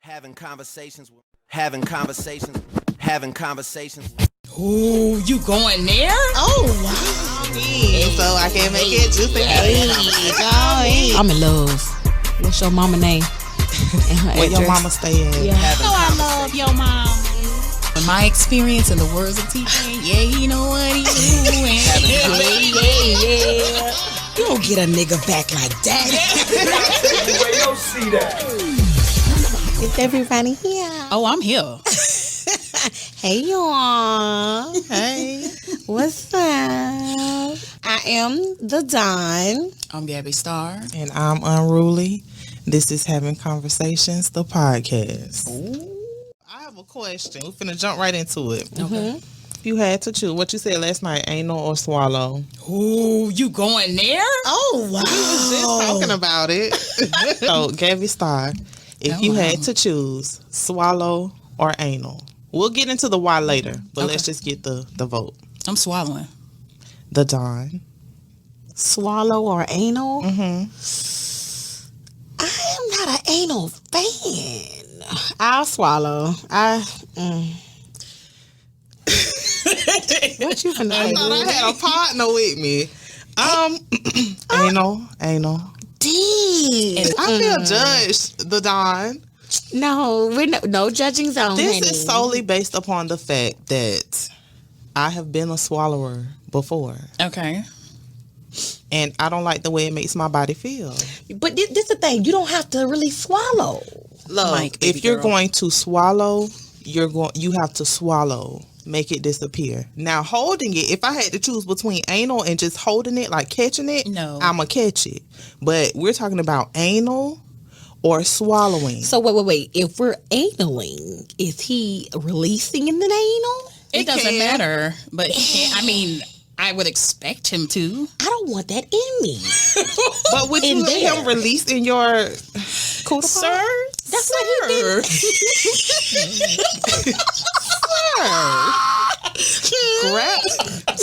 having conversations. Ooh, you going there? Oh, wow. So I can make it juicy. I'm in love. What's your mama name? Where your mama stay at? Yeah. I love your mom. In my experience, in the words of T-Pain, yeah, you know what he doing. Yeah. You don't get a nigga back like that. Where you see that? Is everybody here? Oh, I'm here. Hey, y'all. Hey. What's up? I am the Don. I'm Gabby Starr. And I'm Unruly. This is Having Conversations, the podcast. Ooh. I have a question. We're finna jump right into it. Okay. If you had to choose, what you said last night, anal or swallow? Ooh, you going there? Oh, wow. We was just talking about it. So, Gabby Starr, if you had to choose swallow or anal, we'll get into the why later, but let's just get the vote. I'm swallowing. The Don. Swallow or anal? Mm-hmm. I am not an anal fan. I'll swallow. What you finna I say? thought I had a partner with me. Anal. Damn. I feel judged, the Don. No, we're no judging zone. This honey. is solely based upon the fact that I have been a swallower before. Okay. And I don't like the way it makes my body feel. But this is the thing. You don't have to really swallow. Look, Mike, baby if you're girl. going to swallow, you have to swallow. Make it disappear. Now, holding it, if I had to choose between anal and just holding it, like catching it, No. I'ma catch it. But we're talking about anal or swallowing. So wait. If we're analing, is he releasing in the anal? It doesn't can. matter, but he can't. I mean, I would expect him to. I don't want that in me. But would you In let there. him release in your cooter Sir? That's what he did.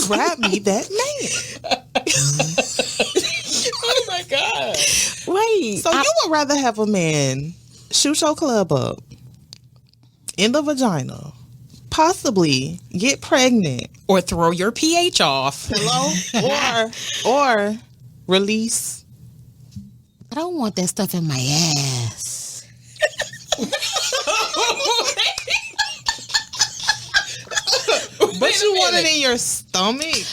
Grab me that man. Oh my God. Wait. So you would rather have a man shoot your club up in the vagina, possibly get pregnant, Or throw your pH off. hello, or release. I don't want that stuff in my ass. But you want it in your stomach?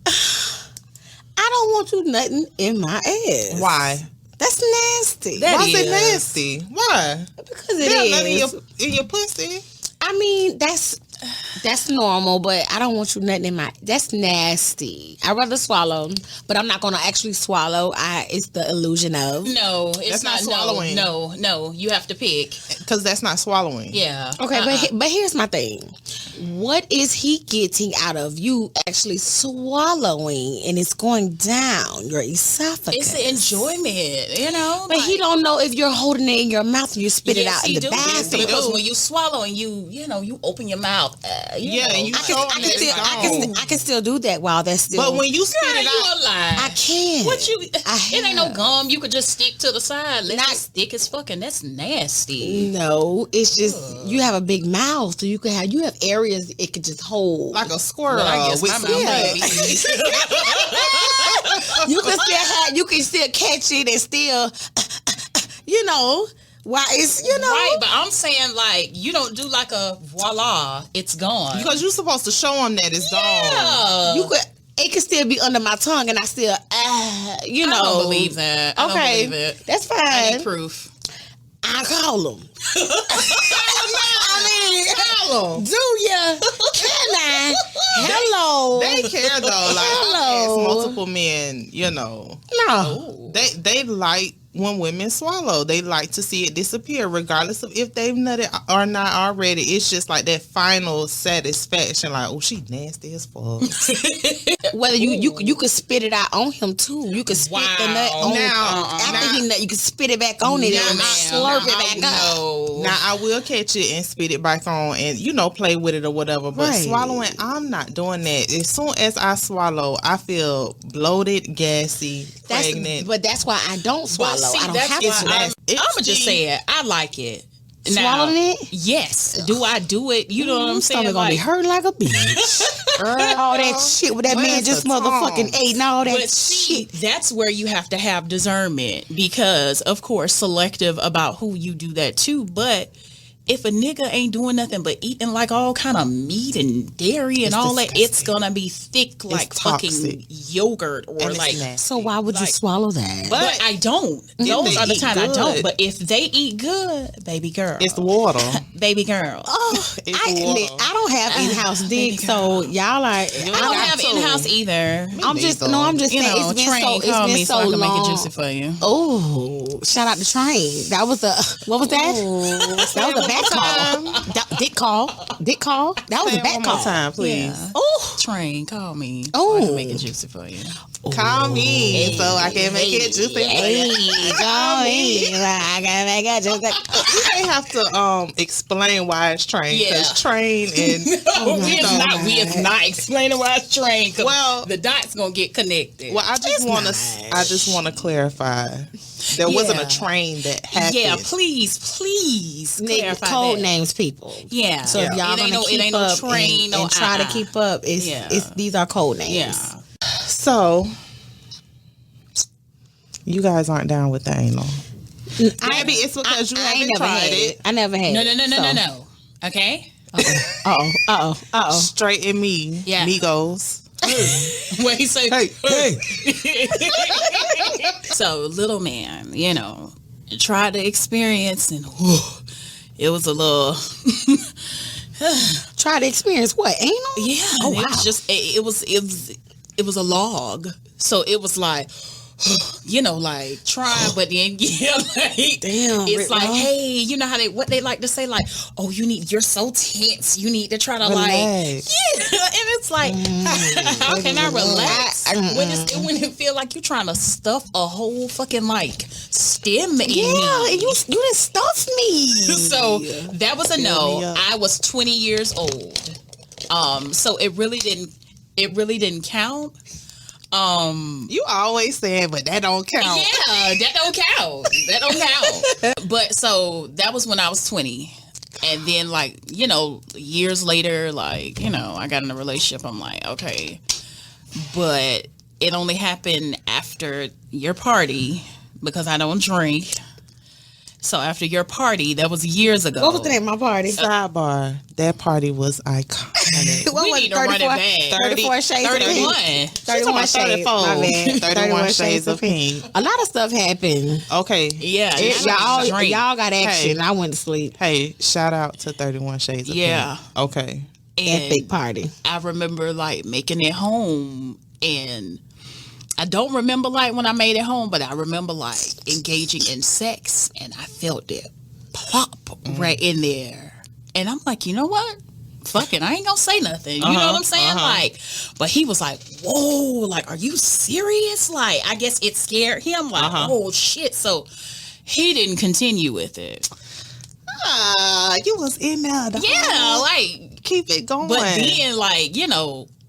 I don't want you nothing in my ass. Why? That's nasty. That Why is it is. nasty? Why? Because it There's nothing is. in your pussy. I mean, that's normal, but I don't want you nothing in my. That's nasty. I'd rather swallow, but I'm not gonna actually swallow. It's the illusion of. No, it's That's not not swallowing. No, you have to pick. Because that's not swallowing. Yeah. Okay, but here's my thing. What is he getting out of you actually swallowing and it's going down your esophagus? It's the enjoyment, you know. But he don't know if you're holding it in your mouth and you spit it out in the Yes, bathroom. because when you swallow and you open your mouth. Yeah, and you I show can, them that it's gone. I can still do that while that's still. But when you spit Girl, it you out, a lie. I can. What you? I It ain't no have. gum. You could just stick to the side. Let Not- it stick as fucking. That's nasty. No, it's just you have a big mouth, so you have areas it could just hold. like a squirrel Well, I guess with my some mouth nut. might be. you can still catch it and still, while it's Right, but I'm saying like you don't do like a voila, it's gone. Because you're supposed to show them that it's gone. Yeah. you could. It could still be under my tongue, and I still, I don't believe that. I don't Okay, believe it. that's I fine. need proof. I call them. Hello. Do ya? Can I? Hello. They care though. Like Hello. I've asked multiple men, No. they like when women swallow. They like to see it disappear, regardless of if they've nutted or not already. It's just like that final satisfaction. Like, oh, she nasty as fuck. Whether you could spit it out on him too. You could spit the nut on after he nut. You could spit it back on it and slurp it back up. Now I will catch it and spit it back on and play with it or whatever. But Right. swallowing, I'm not doing that. As soon as I swallow, I feel bloated, gassy, pregnant. But that's why I don't swallow. See, I don't that's have why to. I'm gonna just say it. I like it. Swallowing it? Yes. Do I do it? You know what I'm saying? Stomach gonna be hurt like a bitch. All that shit with that man Where's just the motherfucking tongue? ate and all that But see, shit. that's where you have to have discernment because, of course, selective about who you do that to. But if a nigga ain't doing nothing but eating like all kind of meat and dairy and It's all that, it's disgusting. gonna be thick like fucking toxic. yogurt or And it's like. nasty. So why would you Like- swallow that? But I don't. If Those they are the eat time I don't. good. But if they eat good, baby girl, It's water. baby girl. Oh, It's I water. don't have in-house dick, so y'all like I don't have to. in-house either. I'm just saying You know, it's Train, been call so me so I can make it long. juicy for you. Oh, shout out to Train. That was a what was that? That was a back call. Dick call. Dick call. That was Say a it back one call. more time, please. Yeah. Oh, Train, call me. So I Oh. can make it juicy for you. Call me so I can make it juicy. hey, call me. I gotta make it just You may have to explain why it's train. Yeah. Because train and we is not explaining why it's train. Well- the dots gonna get connected. well, I just want to clarify. There wasn't a train that happened. Yeah, please clarify code that. names people. Yeah. So if y'all it ain't gonna no, keep it ain't no up train, and, no and try to keep up, it's these are code names. Yeah. So you guys aren't down with the anal. Maybe it's because you I ain't haven't never tried had it. I never had it. No. Okay. Uh-oh. Straight in me, Yeah. Migos. What he say? Hey. So little man, tried to experience and it was a little Try to experience what? Anal? yeah. Oh, It wow. was just it was a log. So it was like like trying, but then like Damn, it's Rick like, Ross. hey, you know how what they like to say, like, oh, you're so tense, you need to try to Relax. and it's like, how can I relax when it feel like you're trying to stuff a whole fucking like stem in Yeah, me? and you didn't stuff me. So that was a me no. up. I was 20 years old. So it really didn't count. You always saying, but that don't count. Yeah, that don't count. But so that was when I was 20. And then years later, I got in a relationship. I'm like, okay. But it only happened after your party because I don't drink. So after your party, that was years ago. What was the name of my party? Sidebar, that party was iconic. What We was need to run it back. 34 shades of 31. pink. 31 shades. 34. My bad. 31 shades of pink. A lot of stuff happened. Okay. Yeah. Y'all got action. Hey. I went to sleep. Hey, shout out to 31 Shades of Yeah. Pink. Okay. Epic party. I remember making it home, and I don't remember when I made it home, but I remember engaging in sex, and I felt it plop right in there, and I'm like, you know what? Fuck it, I ain't gonna say nothing. You know what I'm saying? But he was like, whoa, are you serious? I guess it scared him. Oh shit. So he didn't continue with it. You was in there. Yeah, Keep it going. but then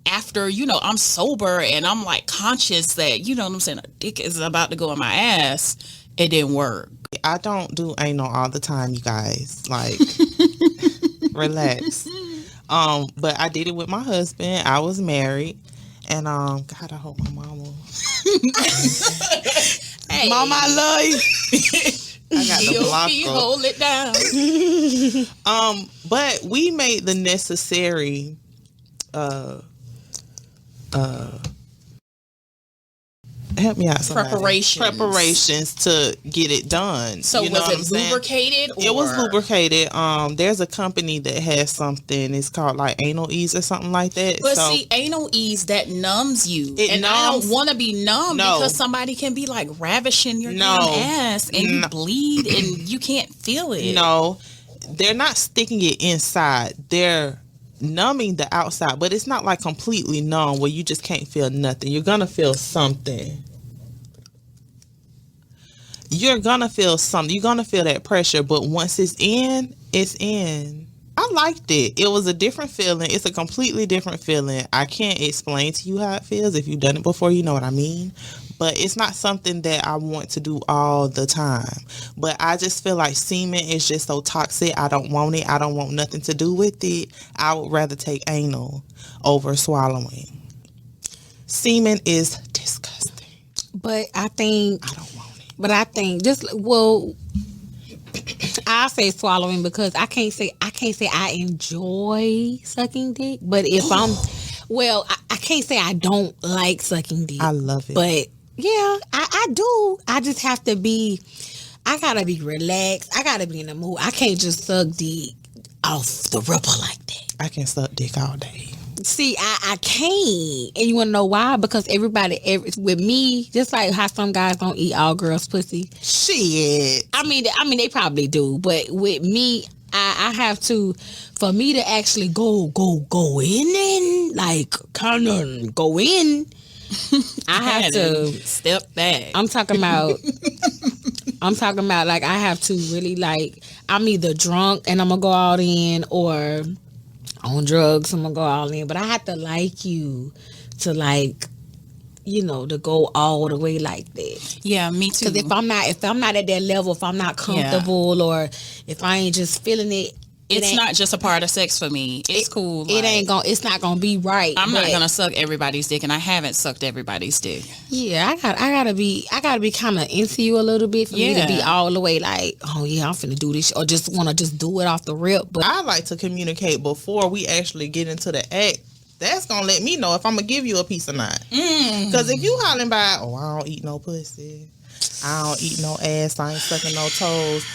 after, I'm sober and I'm conscious that, you know what I'm saying, a dick is about to go in my ass, it didn't work. I don't do anal all the time, you guys. Relax. But I did it with my husband. I was married. And God, I hope my mama. Hey, Mama, I love you. I got the block you up. hold it down. But we made the necessary help me out, somebody. Preparations to get it done. So you know was what I'm it saying? lubricated? It was or- lubricated. There's a company that has something. It's called anal ease or something like that. But so, see, anal ease, that numbs you. It and I numbs- don't want to be numb No. because somebody can be ravishing your No. damn ass and you No. bleed and you can't feel it. no, they're not sticking it inside. They're numbing the outside, but it's not completely numb where you just can't feel nothing. You're gonna feel something. You're gonna feel something. You're gonna feel that pressure, but once it's in, it's in. I liked it. It was a different feeling. It's a completely different feeling. I can't explain to you how it feels. If you've done it before, you know what I mean. But it's not something that I want to do all the time. But I just feel like semen is just so toxic. I don't want it. I don't want nothing to do with it. I would rather take anal over swallowing. Semen is disgusting. But I think I don't want it. But I think I say swallowing because I can't say I enjoy sucking dick. But if I can't say I don't like sucking dick. I love it. But yeah, I do. I just have to be. I gotta be relaxed. I gotta be in the mood. I can't just suck dick off the ripper like that. I can suck dick all day. See, I can't. And you want to know why? Because with me, just like how some guys don't eat all girls' pussy. Shit. I mean, they probably do. But with me, I have to, for me to actually go in and, like, kind of go in, I have to step back. I'm talking about, like, I have to really, like, I'm either drunk and I'm going to go all in, or on drugs, I'm gonna go all in. But I have to like you to, like, you know, to go all the way like that. Yeah, me too. Because if I'm not at that level, if I'm not comfortable, or if I ain't just feeling it, it's not just a part of sex for me. It's cool. It's not gonna be right. I'm not gonna suck everybody's dick, and I haven't sucked everybody's dick. Yeah, I gotta be kind of into you a little bit for me to be all the way like, oh yeah, I'm finna do this, or just want to just do it off the rip. But I like to communicate before we actually get into the act. That's gonna let me know if I'm gonna give you a piece or not. Because if you hollering by, oh, I don't eat no pussy, I don't eat no ass, I ain't sucking no toes.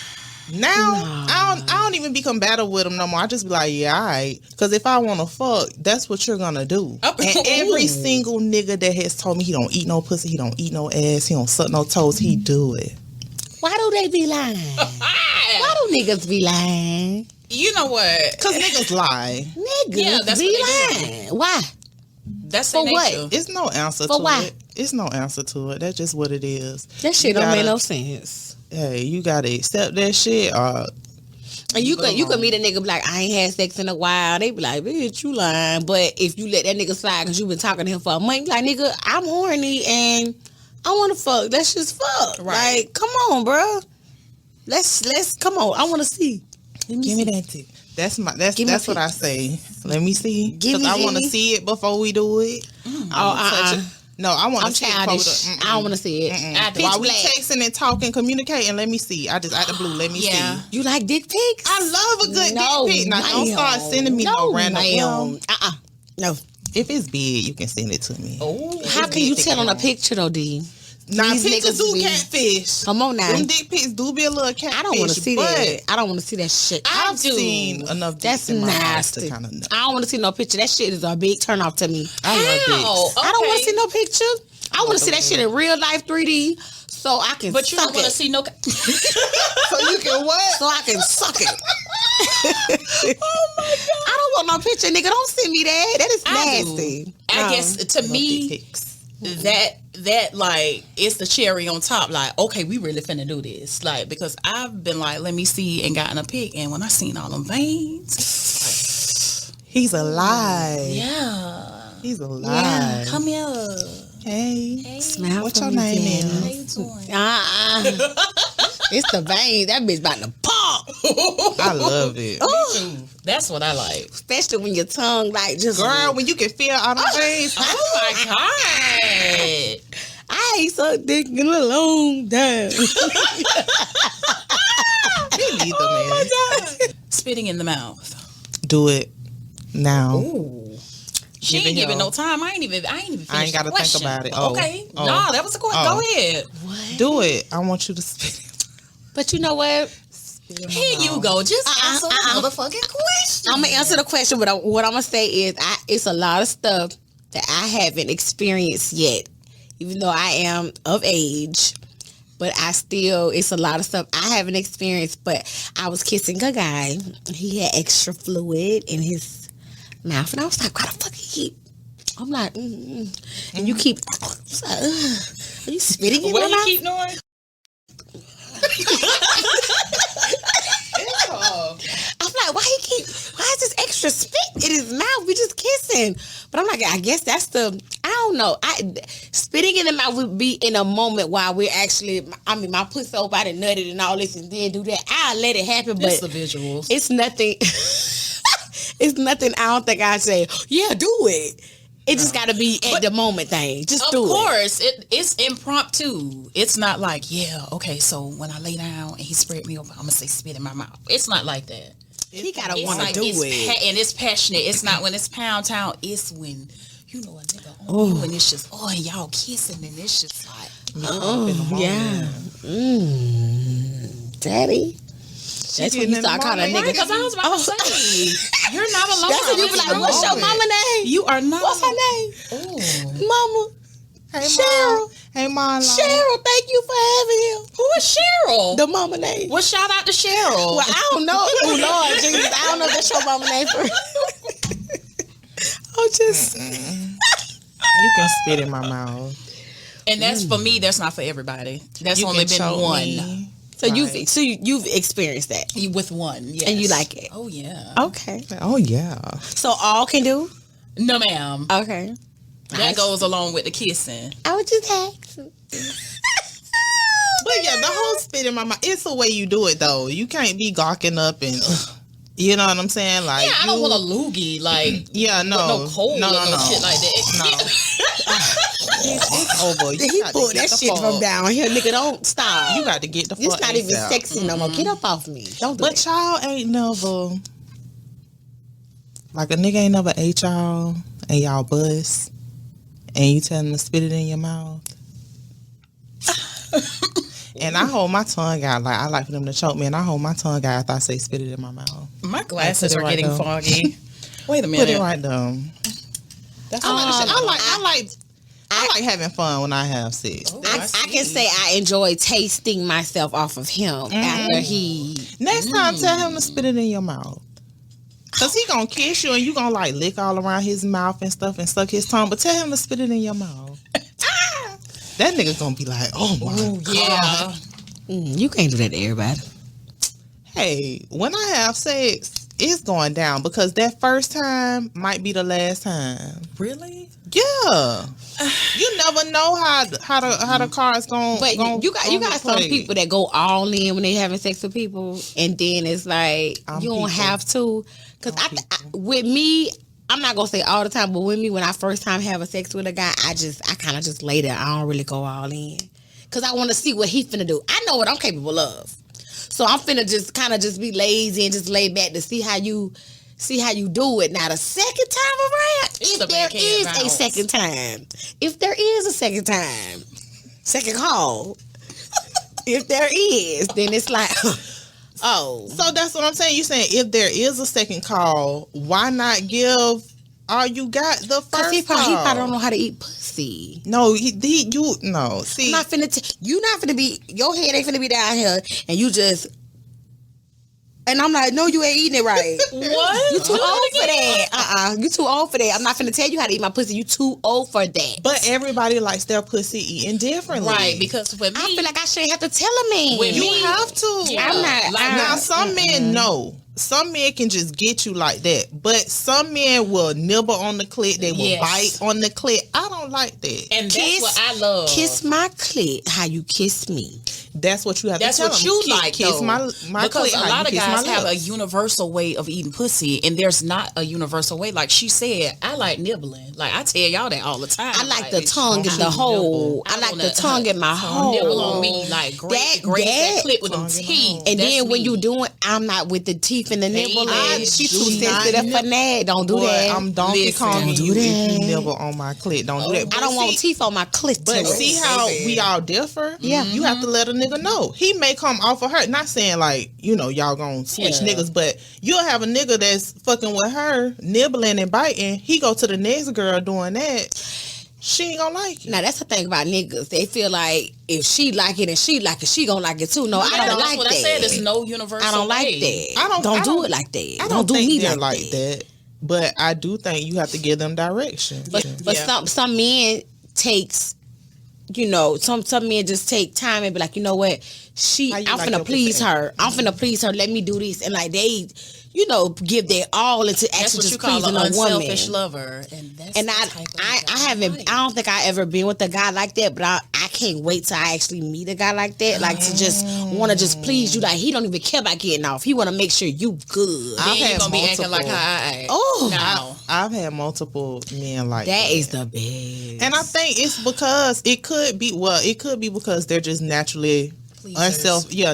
Now, I don't even be combative with them no more. I just be like, yeah, all right. Because if I want to fuck, that's what you're going to do. And every single nigga that has told me he don't eat no pussy, he don't eat no ass, he don't suck no toes, he do it. Why do they be lying? Why do niggas be lying? You know what? Because niggas lie. Niggas be lying. Why? That's for what? nature. It's no answer for to why? it. It's no answer to it. That's just what it is. That shit don't make no sense. Hey, you gotta accept that shit. And you could meet a nigga be like, I ain't had sex in a while. They be like, bitch, you lying. But if you let that nigga slide because you been talking to him for a month, like, nigga, I'm horny and I want to fuck. Let's just fuck. Right. Like, come on, bro. Let's come on. I want to see. Give me that tip. That's what I say. Let me see. Because I want to see it before we do it. Touch it. No, I want to see childish. it. I don't want to see it. While we texting and talking, communicating, let me see. I just out the blue, let me see. You like dick pics? I love a good dick pic. Now don't start sending me no random. No. If it's big, you can send it to me. Oh, how can you tell on a picture though, D? Now These pictures niggas do catfish. Come on now. Them dick pics do be a little catfish. I don't want to see that. I don't want to see that shit. I've seen enough dicks in my life to kind of know. I don't want to see no picture. That shit is a big turn off to me. I love dicks. I don't want to see no picture. I want to see that shit in real life 3D so I can But you suck don't want to it. see no... So you can what? So I can suck it. Oh my God. I don't want no picture, nigga. Don't send me that. That is nasty. I guess to me, that like it's the cherry on top. Like, okay, we really finna do this. Like, because I've been like, let me see, and gotten a pic, and when I seen all them veins, he's alive. yeah, he's alive. Yeah, come here. Hey, Smile. What's for your me, name Jen. How you doing? It's the veins. That bitch about to pop. I love it. That's what I like. Especially when your tongue like just. Girl, when you can feel all the veins. Oh my God. I ain't sucked dick in a long time. Me neither, man. Spitting in the mouth. Do it now. Ooh. She ain't giving no time. I ain't even finished I ain't gotta the question. think about it. Okay. No, that was a question. Go ahead. What? Do it. I want you to spit it. But you know what? Here you go. Just answer the motherfucking question. I'm gonna answer the question, but what I'm gonna say is, it's a lot of stuff that I haven't experienced yet, even though I am of age. But it's a lot of stuff I haven't experienced. But I was kissing a guy. He had extra fluid in his mouth, and I was like, why the fuck he keep? I'm like, and you keep. Are you spitting in my mouth? What you keep doing? I'm like, why is extra spit in his mouth. We just kissing. But I'm like, I guess that's the, I don't know. Spitting in the mouth would be in a moment while we're actually, I mean, my pussy over, I done nutted and all this and then do that. I'll let it happen, but It's the visuals. it's nothing. It's nothing. I don't think I'd say, yeah, do it. It just got to be at the moment thing. Just do it. Of course, it's impromptu. It's not like, yeah, okay, so when I lay down and he spread me over, I'm going to say spit in my mouth. It's not like that. He got to It's want to like, do it's it. and it's passionate. It's not when it's pound town. It's when, you know, a nigga on you and it's just, and y'all kissing and it's just like, Yeah. Daddy. That's when you start calling a nigga. because I was about to say, you're not alone. That's when you be like, what's your mama name? You are not What's her alone. name? Mama. Hey, Cheryl. Mom. Hey, Mom. Cheryl, thank you for having him. Who is Cheryl? The mama name. Well, shout out to Cheryl. Well, I don't know. Oh, Lord Jesus. I don't know if that's your mama name for I'm just. You can spit in my mouth. And that's for me. That's not for everybody. That's You only can been choke one. me. So Right. you've experienced that. With one, yes. And you like it? Oh yeah. Okay. Oh, yeah. So all can do? No, ma'am. Okay. That goes along with the kissing. I would just asking. But yeah, the whole spit in my mouth, it's the way you do it, though. You can't be gawking up and, you know what I'm saying? Like, Yeah, I don't want a loogie like Yeah, no. no cold no, or no, no no. shit like that. It's over. You He got to pulled get that the shit fuck- from down here, nigga. Don't stop. You got to get the fuck It's not even ASAP. sexy no more. Get up off me. Don't do But that. y'all ain't never, like a nigga ain't never ate y'all and y'all bust and you tell him to spit it in your mouth. And I hold my tongue out. Like, I like for them to choke me, and I hold my tongue out after I say spit it in my mouth. My glasses Put it are right getting there. foggy. Wait a Put minute. it right down. That's I like having fun when I have sex. I can say I enjoy tasting myself off of him after he. Next time, tell him to spit it in your mouth. Cause he gonna kiss you and you gonna like lick all around his mouth and stuff and suck his tongue, but tell him to spit it in your mouth. That nigga's gonna be like, oh my god. Yeah. You can't do that to everybody. Hey, when I have sex, it's going down because that first time might be the last time. Really? Yeah. You never know how the car's going. But you got some people that go all in when they having sex with people, and then it's like you don't have to. Cause with me, I'm not gonna say all the time, but with me, when I first time having sex with a guy, I kind of just lay there. I don't really go all in, cause I want to see what he finna do. I know what I'm capable of, so I'm finna just kind of just be lazy and just lay back to see how you do it. Now the second time around, It's a if there backhand is a bounce. second time, if there is a second time, second call, if there is, then it's like, oh. So that's what I'm saying. You saying if there is a second call, why not give all you got the Cause first he probably call? don't know how to eat pussy. No, no. See, I'm not finna. You not finna be. Your head ain't finna be down here, and you just. And I'm like, no, you ain't eating it right. What? You too old for that. You too old for that. I'm not finna tell you how to eat my pussy. You too old for that. but everybody likes their pussy eating differently, Right, because for me, I feel like I shouldn't have to tell a man. With You me, have to. Yeah. I'm not. Like, Now, some men know. Some men can just get you like that. But some men will nibble on the clit. They will Yes. bite on the clit. I don't like that. and Kiss- that's what I love. Kiss my clit. How you kiss me? That's what you have That's to tell what them. you like, Kiss though. my because clit. a how lot you of kiss guys my have a lips. universal way of eating pussy, and there's not a universal way. Like she said, I like nibbling. Like I tell y'all that all the time. I like the tongue in I the hole. nibble. I like wanna, the tongue in my hole. Nibble on me, like graze that clit with them Tongue in the teeth. hole. And That's then when me. you doing, I'm not with the teeth and the nibble. Baby, She do too not sensitive for that. Don't do Boy, that. I'm Donkey Listen. Kong Don't do you if that. you nibble on my clit. Don't do that. I But don't want see- teeth on my clit. But see how we all differ? Yeah. You have to let a nigga know. He may come off of her. Not saying like, y'all gonna switch Yeah. niggas, but you'll have a nigga that's fucking with her, nibbling and biting. He go to the next girl doing that. She ain't gonna like it. Now that's the thing about niggas. They feel like if she like it and she like it, she gonna like it too. No, I don't That's like what that. I said. There's no universal. I don't like way. that. I don't do it like that. I don't do think me they're like like that. But I do think you have to give them direction. But Yeah. some men takes, some men just take time and be like, you know what, How you I'm like finna your please pussy? her. I'm finna please her. Let me do this, and like they, give their all into That's actually what you just call pleasing an a woman. unselfish lover, and that's And the I type of guy haven't. like. I don't think I ever been with a guy like that. But I can't wait till I actually meet a guy like that. Like to just want to just please you. Like he don't even care about getting off. He want to make sure you good. Then I've you had gonna be acting like multiple. how I act. Oh, No. I've had multiple men like that is the best. and I think it's because it could be because they're just naturally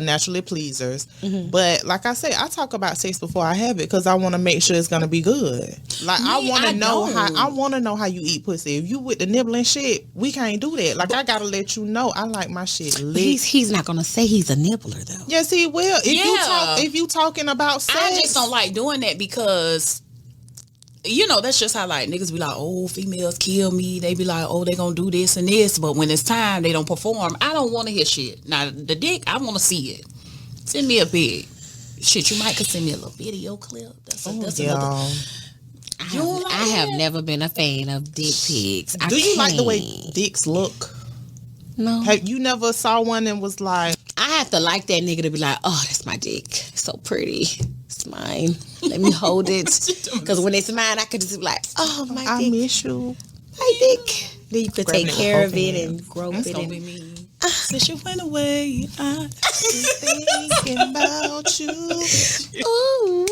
naturally pleasers. Mm-hmm. But like I say, I talk about sex before I have it because I want to make sure it's gonna be good. Like I Me, want I to know don't. how you eat pussy. If you with the nibbling shit, we can't do that. Like I gotta let you know I like my shit lit. He's not gonna say he's a nibbler though. Yes, he will. If you talking about sex, I just don't like doing that because that's just how like niggas be like, oh, females kill me. They be like, oh, they gonna do this and this, but when it's time, they don't perform. I don't want to hear shit. Now the dick, I want to see it. Send me a pic. Shit, you might could send me a little video clip. That's another. I have never been a fan of dick pics. Do you like the way dicks look? No. Have you never saw one and was like, I have to like that nigga to be like, oh, that's my dick. So pretty. It's mine. Let me hold it. Because when it's mine, I could just be like, oh, my I dick. miss you? My dick. Then you could Grabbing take it care with of it both and grope That's it. gonna be me. Since you went away, I Thinking about you. Ooh.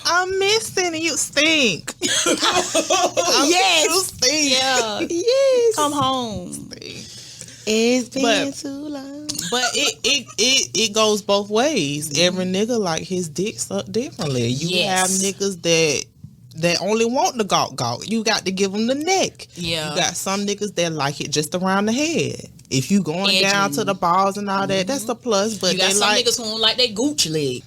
I'm missing you. Stink. Yes. You stink. yeah, Yes. come home. It's been But- too long. But it goes both ways. Every nigga like his dick sucked differently. You Yes. have niggas that only want the gawk. You got to give them the neck. Yeah. You got some niggas that like it just around the head. If you going Edging. down to the balls and all that, that's a plus. But You got they some like niggas who don't like they gooch leg.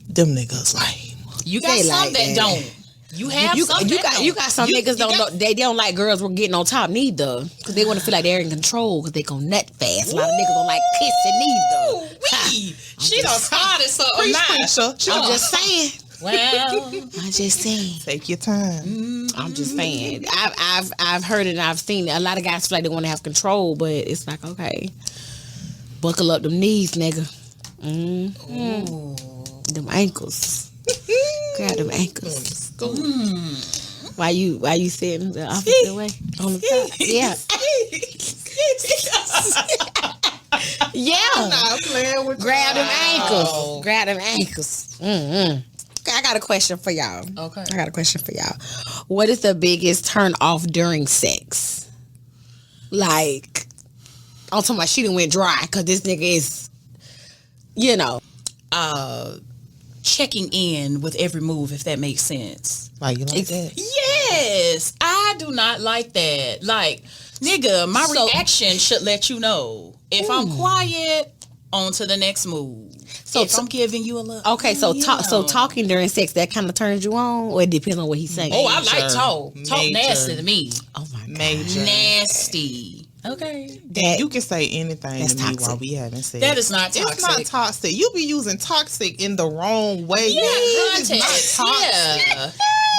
them niggas like. You got They some like that that. don't. You have some that don't. You got some niggas they don't like girls were getting on top neither because they want to feel like they're in control because they go nut fast. A lot of niggas don't like kissing either. Wee. She done started something now. I'm just saying. Well, I'm just saying. Take your time. I'm just saying. I've heard it and I've seen it. A lot of guys feel like they want to have control, but it's like okay, buckle up them knees, nigga. Them ankles. Grab them ankles. Why you sitting the opposite way on the top? Yeah. Yeah. Not playing with Grab them ankles. Grab them ankles. Okay, I got a question for y'all. okay. I got a question for y'all. What is the biggest turn off during sex? Like, I'm talking about she done went dry because this nigga is, Checking in with every move, if that makes sense. Like you like that. Yes, I do not like that. Like, nigga, my So- reaction should let you know. If I'm quiet, on to the next move. So if I'm giving you a little. Okay, so talking during sex, that kind of turns you on, or it depends on what he's saying. Oh, I like Major. talk. Talk Major. nasty to me. Oh my god. Major. Nasty. Okay. That You can say anything That's to me toxic. while we having sex. That is not toxic. It's not toxic. You be using toxic in the wrong way. Yeah, That is not context. toxic. Yeah.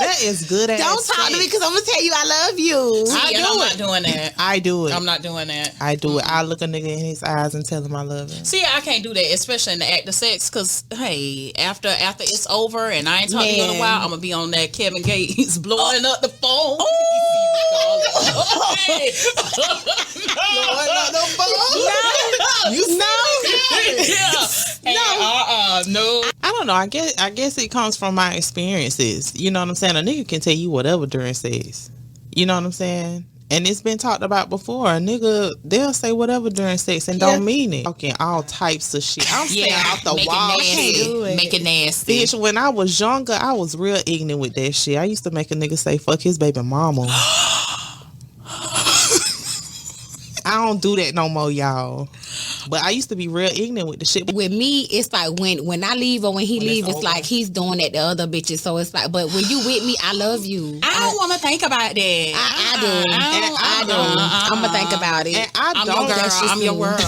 That is good ass. don't talk to me because I'm gonna tell you I love you. See, and I'm not doing that. I do it. I'm not doing that. I do it. I look a nigga in his eyes and tell him I love him. See, I can't do that, especially in the act of sex, because, hey, after it's over and I ain't talked to you in a Man. while, I'm going to be on that Kevin Gates blowing up the phone. Hey. You Yeah. Hey, no. I don't know. I guess it comes from my experiences. You know what I'm saying? A nigga can tell you whatever during sex. You know what I'm saying? And it's been talked about before. A nigga, they'll say whatever during sex and don't mean it. Talking all types of shit. I'm saying out the make wild it nasty. shit. Make it nasty. Bitch, when I was younger, I was real ignorant with that shit. I used to make a nigga say fuck his baby mama. I don't do that no more, y'all. But I used to be real ignorant with the shit. With me, it's like when I leave or when he leave, it's over. like he's doing that to other bitches. So it's like, but when you with me, I love you. I don't want to think about that. I do. I I'm gonna think about it. And I I'm don't. your girl. That's just I'm your me. world.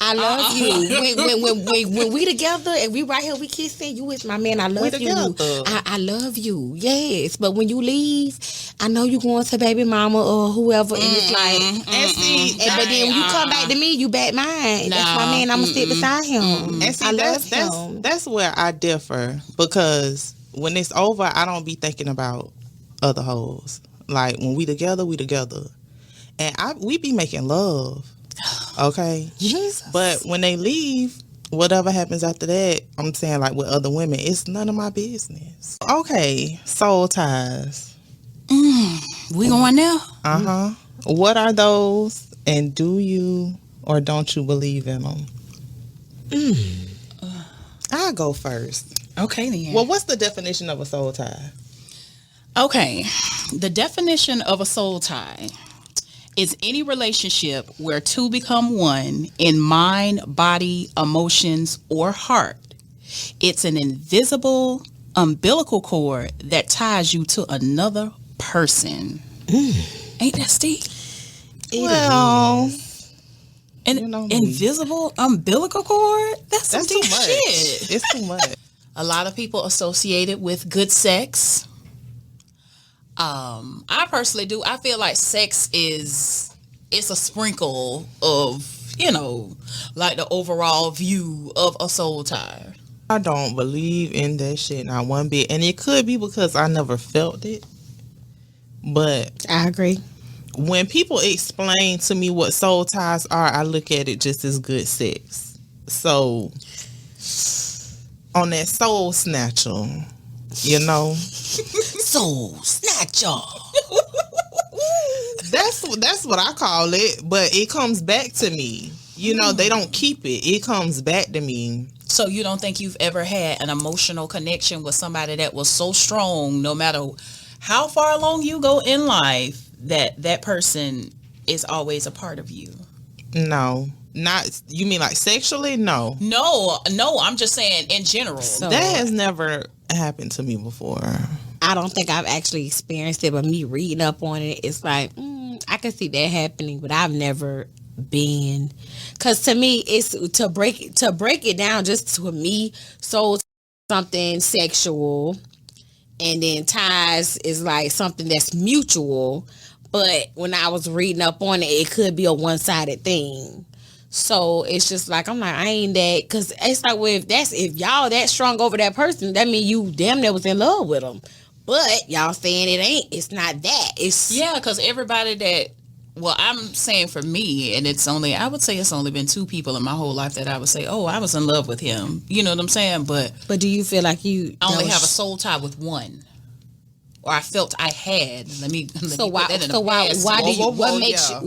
I I love you. When we together and we right here, we kissing. You is my man. I love you. together. I love you. Yes, but when you leave, I know you going to baby mama or whoever, and it's like, And see, but then when you come back to me, you back mine. That's my man. I'm gonna sit beside him. and see, I love him. that's where I differ, because when it's over, I don't be thinking about other hoes. Like when we together, and we be making love. Okay. Jesus. But when they leave, whatever happens after that, I'm saying, like with other women, it's none of my business. Okay, soul ties. We going now? What are those, and do you or don't you believe in them? I'll go first. Okay, then. Well, what's the definition of a soul tie? Okay, the definition of a soul tie is any relationship where two become one in mind, body, emotions, or heart. It's an invisible umbilical cord that ties you to another person. Ain't that steep? Well, An you know me. invisible umbilical cord? That's some that's too deep much. shit. It's too much. A lot of people associate it with good sex. I personally do. I feel like sex it's a sprinkle of, like the overall view of a soul tie. I don't believe in that shit not one bit, and it could be because I never felt it. But I agree. when people explain to me what soul ties are, I look at it just as good sex. So on that soul snatcher, Soul snatcher. that's what I call it. But it comes back to me. They don't keep it. It comes back to me. So you don't think you've ever had an emotional connection with somebody that was so strong, no matter how far along you go in life, that person is always a part of you? No. Not, you mean like sexually? No. No, I'm just saying in general. That has never happened to me before. I don't think I've actually experienced it, but me reading up on it, it's like, I can see that happening, but I've never been. Because to me, it's to break it down, just to me, soul something sexual, and then ties is like something that's mutual. But when I was reading up on it, it could be a one-sided thing. So it's just like, I'm like, I ain't that, because it's like, well, if y'all that strong over that person, that mean you damn near was in love with them. But y'all saying it's not that. Yeah, because everybody I'm saying for me, and I would say it's only been two people in my whole life that I would say, oh, I was in love with him. You know what I'm saying? But do you feel like I only have a soul tie with one? Or I felt I had. Let me put that in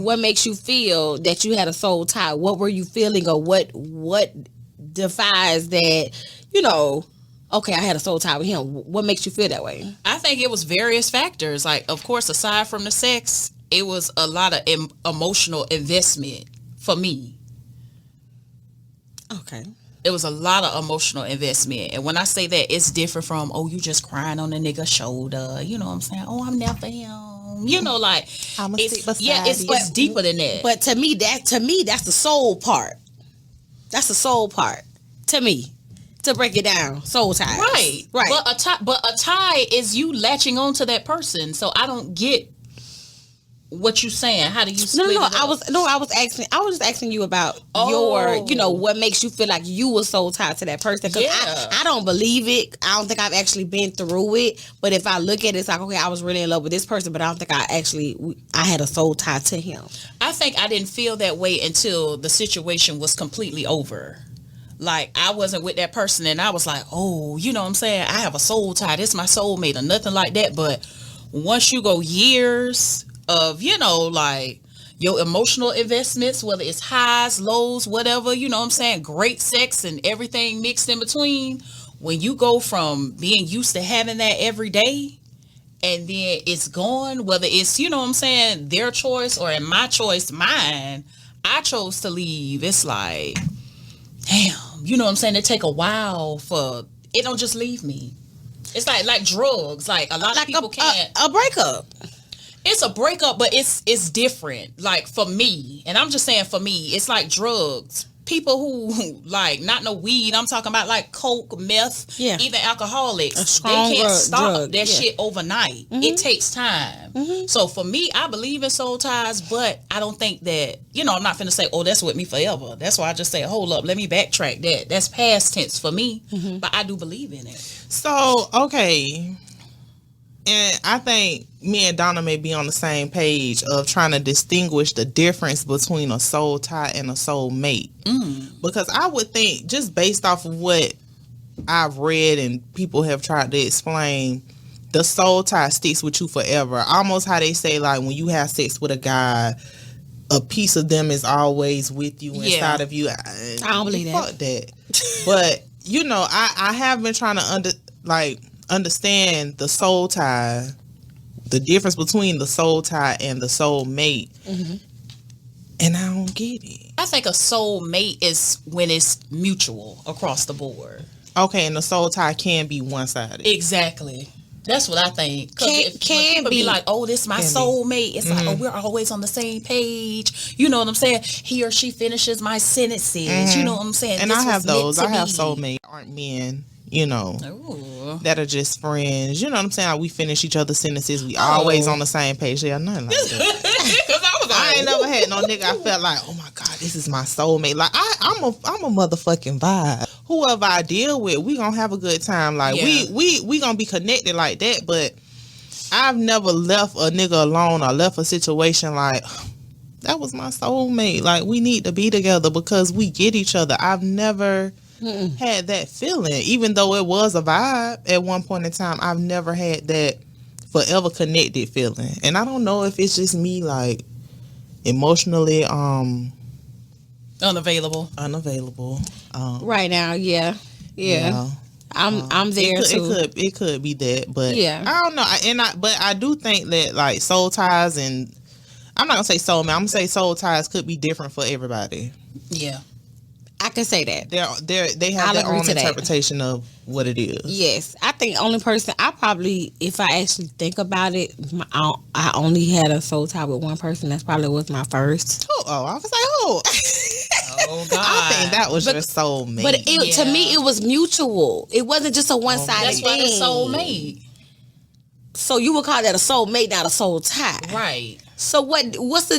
what makes you feel that you had a soul tie? What were you feeling, or what defies that, okay, I had a soul tie with him? What makes you feel that way? I think it was various factors. Like, of course, aside from the sex, it was a lot of emotional investment for me. Okay. It was a lot of emotional investment. And when I say that, it's different from, oh, you just crying on the nigga's shoulder. You know what I'm saying? Oh, I'm there for him. Like, it's deeper than that. But to me, that's the soul part. That's the soul part. To me. To break it down, soul ties. Right. But a tie is you latching on to that person. So I don't get what you saying. How do you split it up? I was just asking you about your, what makes you feel like you were soul tied to that person. Because I don't believe it. I don't think I've actually been through it. But if I look at it, it's like, okay, I was really in love with this person, but I don't think I had a soul tie to him. I think I didn't feel that way until the situation was completely over. Like, I wasn't with that person and I was like, oh, you know what I'm saying? I have a soul tie. This is my soulmate or nothing like that. But once you go years of, like your emotional investments, whether it's highs, lows, whatever, you know what I'm saying? Great sex and everything mixed in between. When you go from being used to having that every day and then it's gone, whether it's, you know what I'm saying, their choice or in my choice, mine, I chose to leave. It's like, damn, you know what I'm saying? It take a while for it don't just leave me. It's like drugs. Like a lot of people can't. A breakup. It's a breakup, but it's different. Like for me, and I'm just saying for me, it's like drugs. people who like not no weed. I'm talking about like coke, meth, Yeah. even alcoholics. A strong They can't stop drug, that yeah. shit overnight. It takes time. So for me, I believe in soul ties, but I don't think that, you know, I'm not finna say, oh, that's with me forever. That's why I just say, hold up, let me backtrack that. That's past tense for me, but I do believe in it. So, okay. And I think me and Donna may be on the same page of trying to distinguish the difference between a soul tie and a soul mate. Because I would think, just based off of what I've read and people have tried to explain, the soul tie sticks with you forever. Almost how they say, like, when you have sex with a guy, a piece of them is always with you, inside of you. I don't believe that. Fuck that. But, you know, I have been trying to understand the soul tie, the difference between the soul tie and the soul mate, and I don't get it. I think a soul mate is when it's mutual across the board. Okay, and the soul tie can be one-sided. Exactly. That's what I think. When people be like, oh, this is my soulmate. It's like, oh, we're always on the same page. You know what I'm saying? He or she finishes my sentences. You know what I'm saying? And this I have was meant those. to I have be. soulmates aren't men, you know, Ooh. that are just friends. You know what I'm saying? Like, we finish each other's sentences. We always on the same page. Yeah, nothing like that. I ain't never had no nigga I felt like, oh my God, this is my soulmate. Like, I'm a motherfucking vibe. Whoever I deal with, we gonna have a good time. Like, we gonna be connected like that. But I've never left a nigga alone or left a situation like, that was my soulmate. Like, we need to be together because we get each other. I've never had that feeling. Even though it was a vibe at one point in time, I've never had that forever connected feeling. And I don't know if it's just me, like, emotionally Unavailable. Right now, yeah. I'm there too. It could be that, but Yeah. I don't know. But I do think that, like, soul ties, and I'm not gonna say soulmate. I'm gonna say soul ties could be different for everybody. Yeah. I can say that. They have I'll their agree own to that. interpretation of what it is. Yes, I think only person I probably, if I actually think about it, I only had a soul tie with one person. That's probably was my first. Oh, I was like, oh. Oh God. I think that was your soulmate. But to me, it was mutual. It wasn't just a one-sided That's thing. why the soulmate. So you would call that a soulmate, not a soul tie, Right. So what's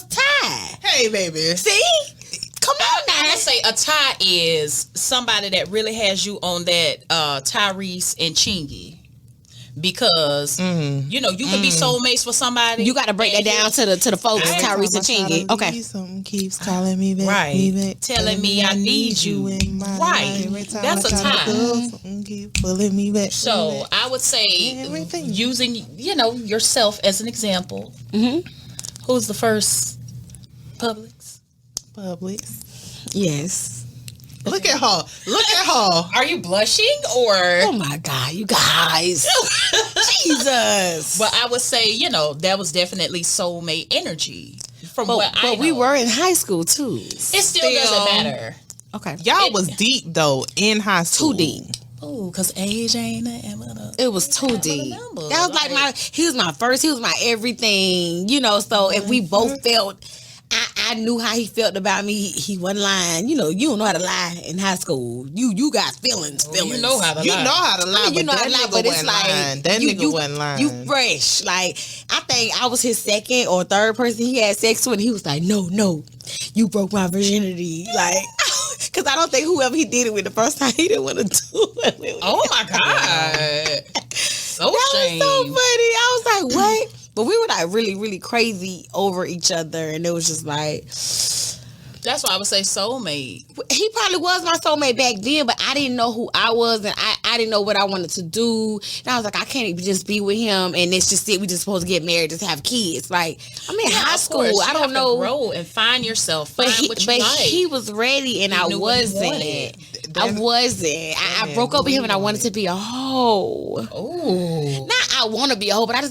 tie? Hey, baby. See, come on now. I say a tie is somebody that really has you on that Tyrese and Chingy. Because you know you can be soulmates for somebody. You got to break that down to the folks, Every Tyrese and Chingy. Okay. Something keeps calling me back. Right. Me back, Telling me I need you. in my Right. life. Every time That's I a try to tie. go, something keep pulling me back. So I would say Everything. using yourself as an example. Who's the first Publix? Yes. Look at her. Look at her. Are you blushing or? Oh my God, you guys. Jesus. But I would say, that was definitely soulmate energy. From what I know. But we were in high school too. It still doesn't matter. Okay. Y'all was deep though in high school. Too deep. Oh, because age ain't nothing but a... It was too deep. remember, That was like he was my first, he was my everything, so if we both felt, I knew how he felt about me. He wasn't lying. You don't know how to lie in high school. You got feelings. You know how to lie. You know how to lie, I mean, you know but how to that lie, nigga but it's wasn't like lying. That nigga wasn't lying. You fresh. Like, I think I was his second or third person he had sex with, and he was like, no, you broke my virginity. Like, because I don't think whoever he did it with the first time, he didn't want to do it with. Oh my God. So That shame. was so funny. I was like, what? But we were like really, really crazy over each other, and it was just like, That's why I would say soulmate. he probably was my soulmate back then, but I didn't know who I was, and I didn't know what I wanted to do. And I was like, I can't just be with him, and it's just it. We just supposed to get married, just have kids. Like, I'm in high Of school. course, I you don't have to know. grow and find yourself. Find what you like. He was ready, and I knew what he wasn't. wanted. I wasn't. I broke up with him, and I wanted to be a hoe. Oh. Not I want to be a hoe, but I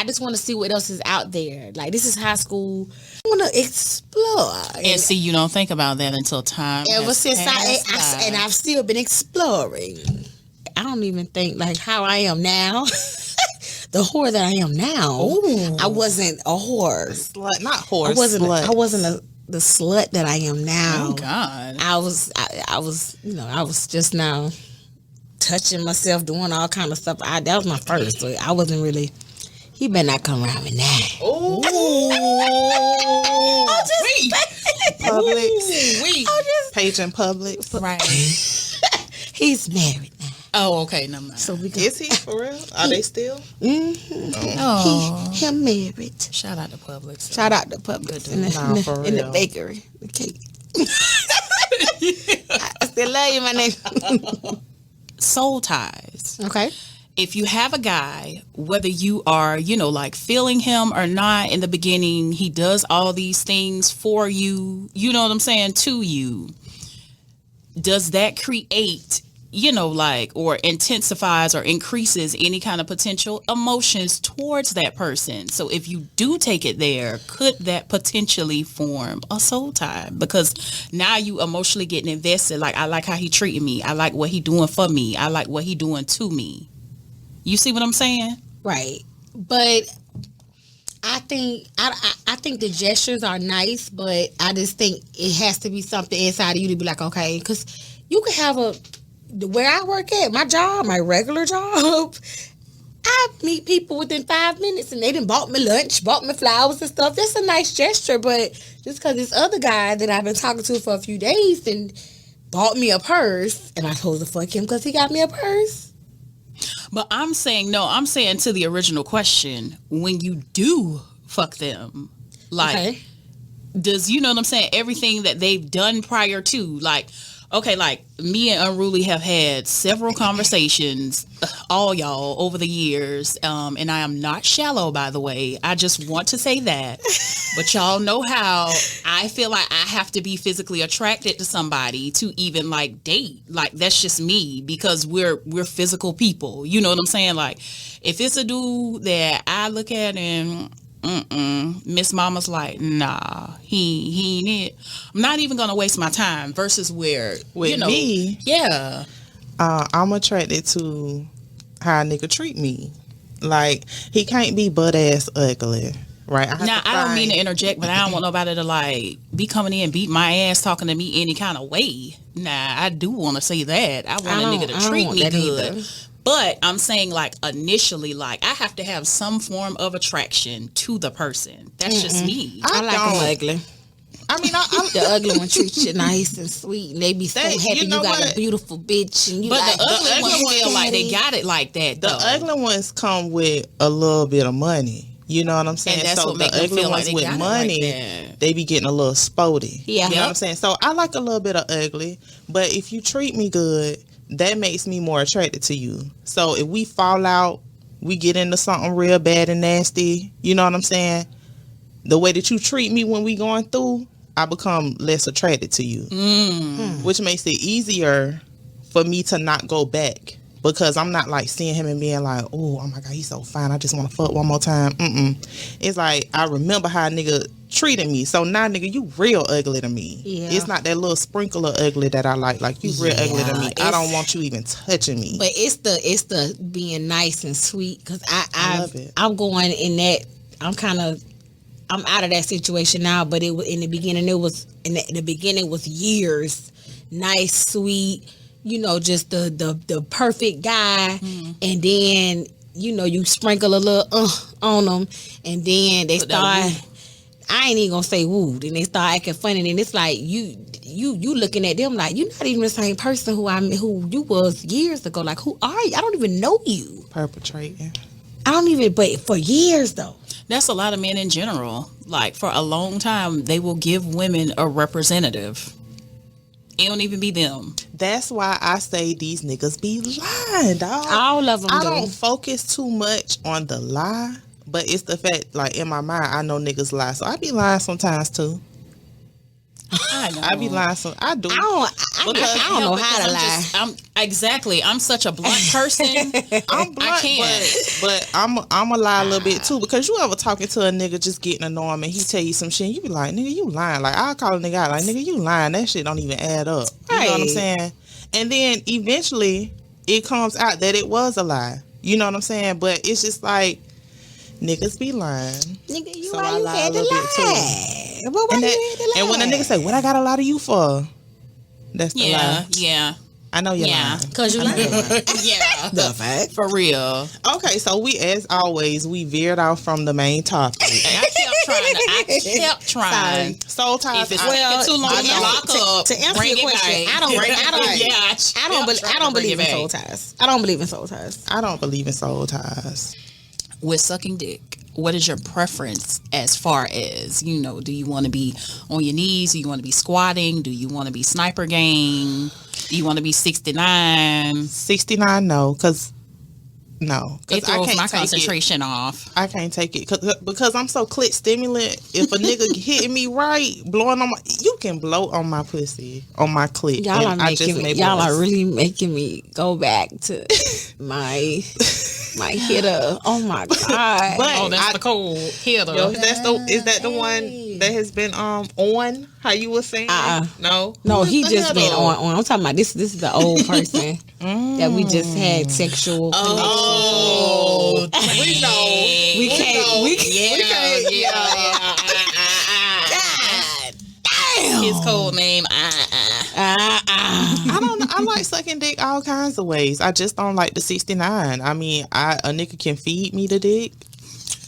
just want to see what else is out there. Like, this is high school. I want to explore. And see, you don't think about that until time. Ever has since passed by. I've still been exploring. I don't even think like how I am now. The whore that I am now. Ooh. I wasn't a whore. Slut, not horse. I wasn't. Slut. I wasn't a the slut that I am now. Oh God. I was just now touching myself, doing all kind of stuff. That was my first, so I wasn't really. He better not come around with that. Oh, Publix. Page in Publix. Right. He's married now. Oh, okay. No mind. So we Is he for real? Are they still? Mm-hmm. Oh. Him married. Shout out to Publix. Shout out to Publix in the bakery, the cake. I still love you, my nigga. Soul ties. Okay. If you have a guy, whether you are, like feeling him or not in the beginning, he does all these things for you, you know what I'm saying, to you. Does that create, or intensifies or increases any kind of potential emotions towards that person? So if you do take it there, could that potentially form a soul tie? Because now you emotionally getting invested. Like, I like how he treating me. I like what he doing for me. I like what he doing to me. You see what I'm saying? Right. But I think I think the gestures are nice, but I just think it has to be something inside of you to be like, okay, because you could have where I work at, my job, my regular job, I meet people within 5 minutes and they done bought me lunch, bought me flowers and stuff. That's a nice gesture, but just because this other guy that I've been talking to for a few days and bought me a purse, am I supposed to fuck him because he got me a purse? But I'm saying to the original question, when you do fuck them, like, does, you know what I'm saying, everything that they've done prior to, like, okay, like, me and Unruly have had several conversations, all y'all, over the years, and I am not shallow, by the way. I just want to say that. But y'all know how I feel like I have to be physically attracted to somebody to even, like, date. Like, that's just me, because we're physical people. You know what I'm saying? Like, if it's a dude that I look at and Miss Mama's like, nah, he ain't it, I'm not even gonna waste my time. Versus where with me, yeah, I'm attracted to how a nigga treat me. Like, he can't be butt ass ugly, right? I don't mean to interject, but I don't want nobody to like be coming in, beat my ass, talking to me any kind of way. Nah, I do want to say that I want a nigga to treat me good. Either. But I'm saying, like, initially, like, I have to have some form of attraction to the person. That's just me. I like them ugly. I mean, the ugly one treats you nice and sweet, and they be so happy you got a beautiful bitch. And you but like, the ugly ones feel like they got it like that, though. The ugly ones come with a little bit of money. You know what I'm saying? And that's so what make the ugly feel ones like with money, like they be getting a little spotty. Yeah. You know what I'm saying? So I like a little bit of ugly, but if you treat me good, that makes me more attracted to you. So if we fall out, we get into something real bad and nasty, you know what I'm saying? The way that you treat me when we going through, I become less attracted to you. Which makes it easier for me to not go back. Because I'm not like seeing him and being like, oh my God, he's so fine, I just want to fuck one more time. It's like, I remember how a nigga treated me. So now, nigga, you real ugly to me. Yeah. It's not that little sprinkle of ugly that I like. Like, you real ugly to me. I don't want you even touching me. But it's the being nice and sweet. Because I love it. I'm going in that, I'm out of that situation now. But it was in the beginning, the beginning was years. Nice, sweet, just the perfect guy. And then, you sprinkle a little on them. And then they start, I ain't even gonna say woo. Then they start acting funny. And it's like, you looking at them like, you're not even the same person who you was years ago. Like, who are you? I don't even know you. Perpetrating. But for years though. That's a lot of men in general. Like, for a long time, they will give women a representative. It don't even be them. That's why I say these niggas be lying, dog. All of them I don't focus too much on the lie, but it's the fact, like, in my mind, I know niggas lie. So I be lying sometimes, too. I know. I be lying. I do. I don't know how to lie. I'm such a blunt person. I'm blunt, I can't. But I'm a lie a little bit too, because you ever talking to a nigga just getting to know him and he tell you some shit and you be like, nigga, you lying. Like, I'll call a nigga out like, nigga, you lying. That shit don't even add up. You know what I'm saying? And then eventually it comes out that it was a lie. You know what I'm saying? But it's just like, niggas be lying. Nigga, so I lie a little bit too. But why And, you that, had to and when a lie? nigga say, "What I got a lot of you for?" That's the lie. Yeah. I know you're Yeah. lying. Cause you lying. Yeah. The fact. For real. Okay, so we, as always, we veered off from the main topic. I kept trying. Soul ties. If it's Well, taking too long to lock up, to answer bring your it question, back. I don't Bring believe it in soul back. ties. I don't believe in soul ties. I don't believe in soul ties. With sucking dick, what is your preference as far as, do you want to be on your knees? Do you want to be squatting? Do you want to be sniper game? Do you want to be 69? 69, no, because It throws my take concentration off. I can't take it because I'm so clit stimulant. If a nigga hitting me right, blowing on you can blow on my pussy, on my clit. Y'all are and I just made y'all voice. are really making me go back to my hitter. Oh my god! But Oh, that's the cold hitter. Yo, is that the one that has been on? How you were saying? No, no, he Who's the just been hitter? on. I'm talking about this. This is the old person that we just had sexual. Oh, we know. We can't. We can't. Damn. His code name. I don't know. I like sucking dick all kinds of ways. I just don't like the 69. I mean, a nigga can feed me the dick.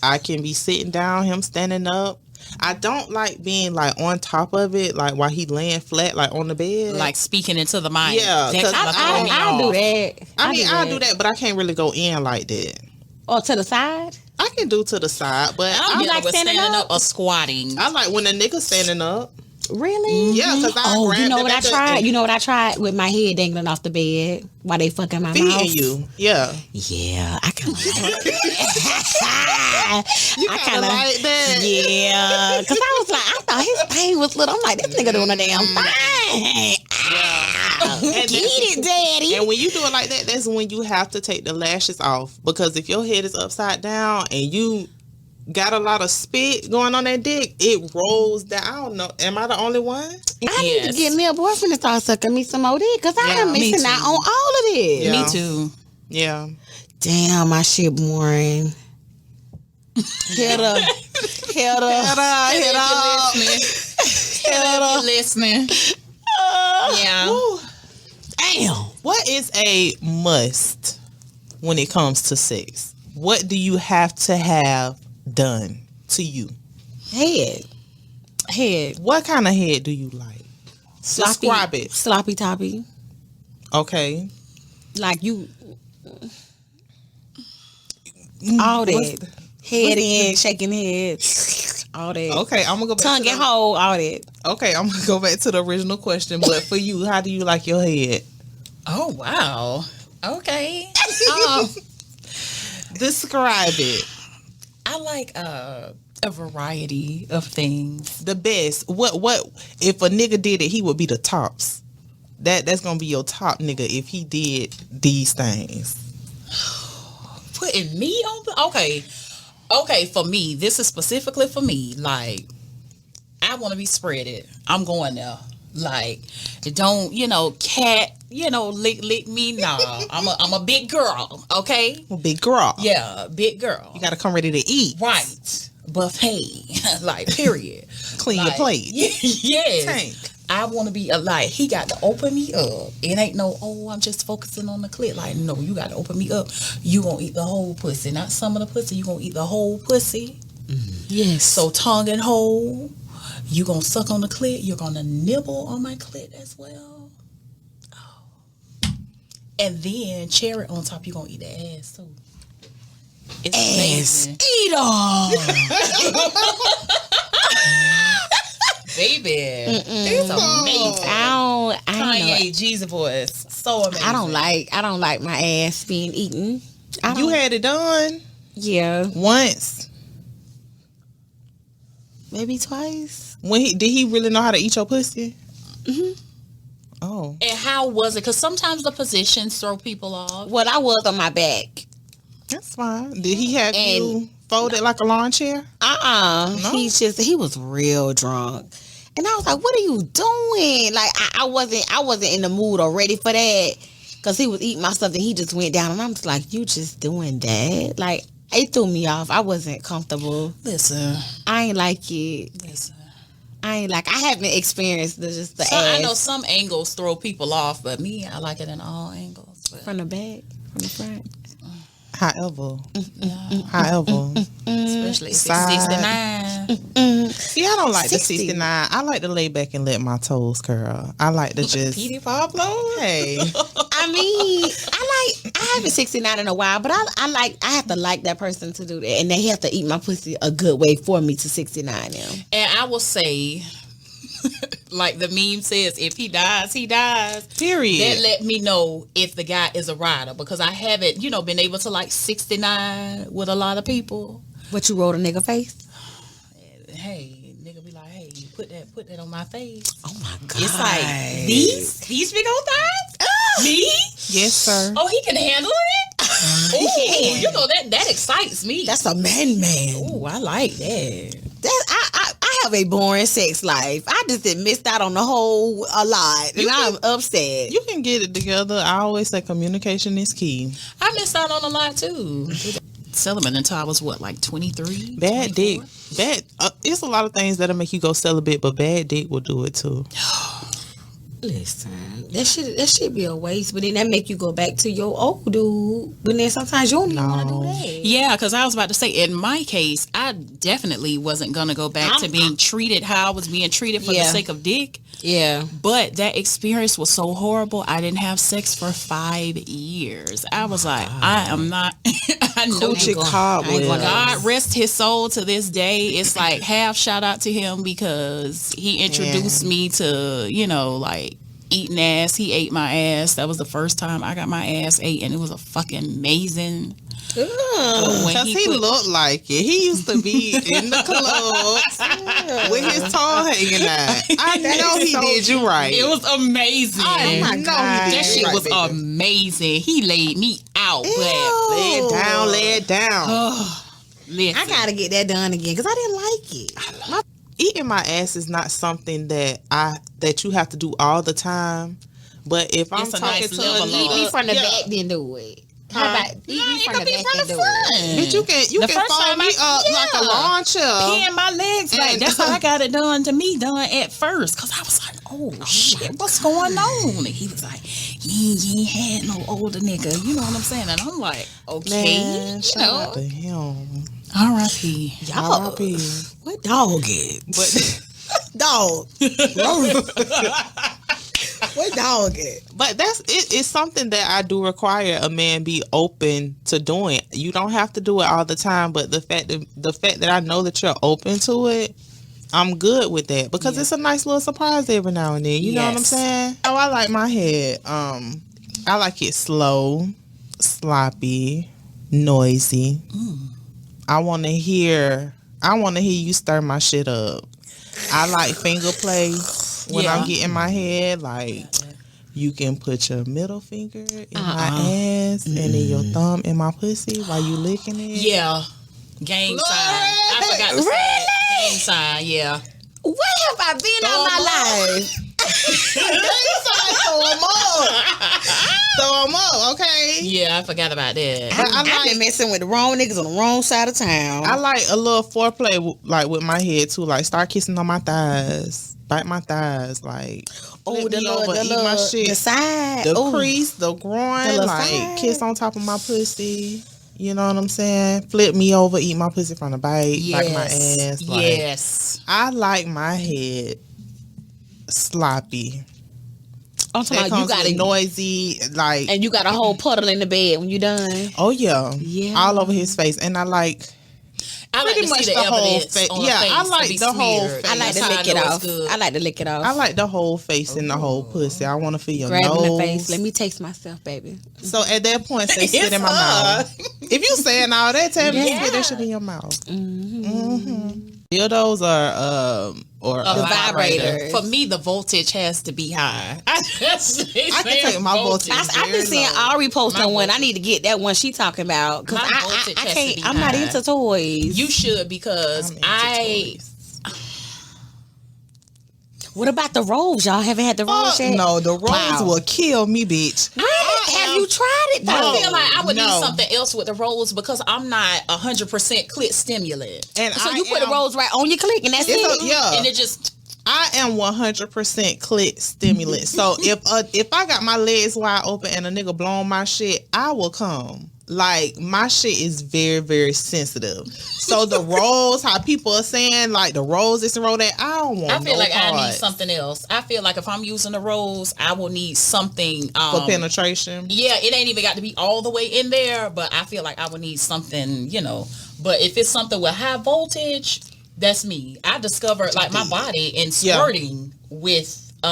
I can be sitting down, him standing up. I don't like being like on top of it, like while he laying flat, like on the bed. Like speaking into the mic. Yeah, That 'cause kinda throw me I'll do off. that. I mean, I'll do that, but I can't really go in like that. Or to the side. I can do to the side, but I'm You like like standing standing up? up or squatting. I like when a nigga standing up. Really? Yeah, because I Oh, grab you know the what I nigga tried? and You know what I tried with my head dangling off the bed while they fucking my feeding mouth. you. Yeah, Yeah, I kind of like you kind of like that. Yeah, because I was like, I thought his thing was little. I'm like, this nigga doing a damn thing. And Get it, daddy. And when you do it like that, that's when you have to take the lashes off, because if your head is upside down and you got a lot of spit going on that dick, it rolls down. I don't know. Am I the only one? I need to get me a boyfriend to start sucking me some more dick because I am me missing too. out on all of this. Yeah. Me too. Yeah. Damn, my shit boring. Hit her. Hit her. If you're listening. Yeah. Woo. Damn. What is a must when it comes to sex? What do you have to have done to you? Head. What kind of head do you like? Describe it. Sloppy toppy. Okay. Like you. All that. Head in, shaking head. All that. Okay, I'm gonna go back Tongue to and the, hole, all that. Okay, I'm gonna go back to the original question. But for you, how do you like your head? Oh, wow. Okay. Describe it. I like a variety of things. The best. What if a nigga did it, he would be the tops. That's gonna be your top nigga if he did these things. Putting me on the okay, for me, this is specifically for me. Like, I want to be spreaded. I'm going there. Like, don't cat lick me. Nah, I'm a big girl. Okay, Well, big girl. yeah, big girl. You gotta come ready to eat. Right, buffet. Like, period. Clean your Like, plate. Yes. Tank. I want to be like, he got to open me up. It ain't no, I'm just focusing on the clit. Like, no, you got to open me up. You gonna eat the whole pussy, not some of the pussy. You gonna eat the whole pussy. Yes. So tongue and hole. You gonna suck on the clit. You're gonna nibble on my clit as well. Oh. And then cherry on top. You gonna eat the ass too. It's ass amazing. Baby, it's amazing. I don't know. Kanye, Jesus voice, so amazing. I don't like my ass being eaten. You had it done Yeah, once. maybe twice. When did he really know how to eat your pussy? Oh. And how was it? Because sometimes the positions throw people off. Well, I was on my back. That's fine. Did he have And- you folded like a lawn chair? No. He was real drunk. And I was like, what are you doing? Like, I wasn't in the mood or ready for that. Because he was eating my stuff and he just went down. And I'm just like, you just doing that? Like, it threw me off. I wasn't comfortable. Listen. I ain't like it. Listen. I haven't experienced just the So ass. I know some angles throw people off, but me, I like it in all angles. But From the back, from the front. However, especially if it's Side. 69. see, I don't like 60. the 69. I like to lay back and let my toes curl. I like to just, Petey Pablo. hey, I mean, I haven't 69 in a while, but I have to like that person to do that, and they have to eat my pussy a good way for me to 69 them. And I will say, like the meme says, if he dies, he dies. period. That let me know if the guy is a rider, because I haven't, been able to like 69 with a lot of people. What, you rolled a nigga face? Hey, nigga be like, hey, you put that on my face. Oh my god! It's like these big old thighs. Me? Yes, sir. Oh, he can handle it. He Ooh, can. that excites me. That's a man. Ooh, I like that. I have a boring sex life. I just missed out on the whole a lot, and I'm upset. You can get it together. I always say communication is key. I missed out on a lot too. Celibate until I was what, like 23? Bad 24? dick. It's a lot of things that'll make you go celibate, but bad dick will do it too. Listen, that should be a waste, but then that make you go back to your old dude. But then sometimes you don't even want to do that. Yeah, because I was about to say, in my case, I definitely wasn't going to go back to being treated how I was being treated for the sake of dick. Yeah. But that experience was so horrible. I didn't have sex for 5 years. I was like, I am not. I know Coochie cobwebs. God rest his soul to this day. It's like half shout out to him because he introduced me to, like eating ass. He ate my ass. That was the first time I got my ass ate, and it was a fucking amazing. Because he looked like it. He used to be in the clubs with his tongue hanging out. I know he did you right. It was amazing. Oh my God. That shit was amazing. He laid me out, but Lay it down. listen, I gotta get that done again because I didn't like it. Eating my ass is not something that you have to do all the time. But if I'm It's a talking nice to level a up. Eat me nigga, from the back, then do it. How about eat me it from could the be back from and the do front. it? bitch, you The can first fold time me up like a lawn chair. peeing my legs back. That's how I got it done at first. Because I was like, oh shit, what's going on? And he was like, you ain't had no older nigga. You know what I'm saying? And I'm like, okay. Man, shout out to him. R.I.P. R.I.P. What dog it? But Dog. What dog it? But it's something that I do require a man be open to doing. You don't have to do it all the time, but the fact that I know that you're open to it, I'm good with that because it's a nice little surprise every now and then. You know what I'm saying? Oh, I like my head. I like it slow, sloppy, noisy. I want to hear you stir my shit up. I like finger play. When I'm getting my head, like you can put your middle finger in my ass and then your thumb in my pussy while you licking it. Yeah. Gang sign. I forgot to say it. Gang sign, yeah. Where have I been all my life? Throw them up, okay? Yeah, I forgot about that. But I've been messing with the wrong niggas on the wrong side of town. I like a little foreplay like with my head too. Like start kissing on my thighs, bite my thighs, like flip me over, eat my shit, the side, the crease, the groin, the like side. kiss on top of my pussy. You know what I'm saying? Flip me over, eat my pussy from the bite, bite my ass. Like, Yes. I like my head sloppy. I'm talking That about you comes got with it, noisy, like, and you got a whole puddle in the bed when you done. oh yeah, Yeah. all over his face, and I like. I like Pretty to much see the the whole evidence face. on Yeah, the face I like to be the whole smeared. face. I like to That's how lick I it know it's off. good. I like to lick it off. I like the whole face and the whole pussy. I want to feel your Grabbing nose. the face. Let me taste myself, baby. So at that point, say spit in my mouth. If you saying all that, tell me spit that shit in your mouth. Dildos are A vibrator. For me, the voltage has to be high. I can take my voltage. I've been seeing Ari posting one. I need to get that one she talking about because My I voltage has to can't. be I'm not high. into toys. You should, because What about the rolls? Y'all haven't had the rolls yet? no, the rolls Wow. will kill me, bitch. Really? Have you tried it though? I feel like I would No. need something else with the rolls because I'm not 100% clit stimulant. And So I you put the am- rolls right on your clit and that's It's it. a, yeah. And it just I am 100% clit stimulant. So if I got my legs wide open and a nigga blowing my shit, I will come. Like, my shit is very, very sensitive. So the rolls, how people are saying, like, the rolls, this and roll that, I don't want I feel like parts. I need something else. I feel like if I'm using the rolls, I will need something For penetration. Yeah, it ain't even got to be all the way in there, but I feel like I would need something, you know. But if it's something with high voltage, that's me. I discovered like my body in squirting with you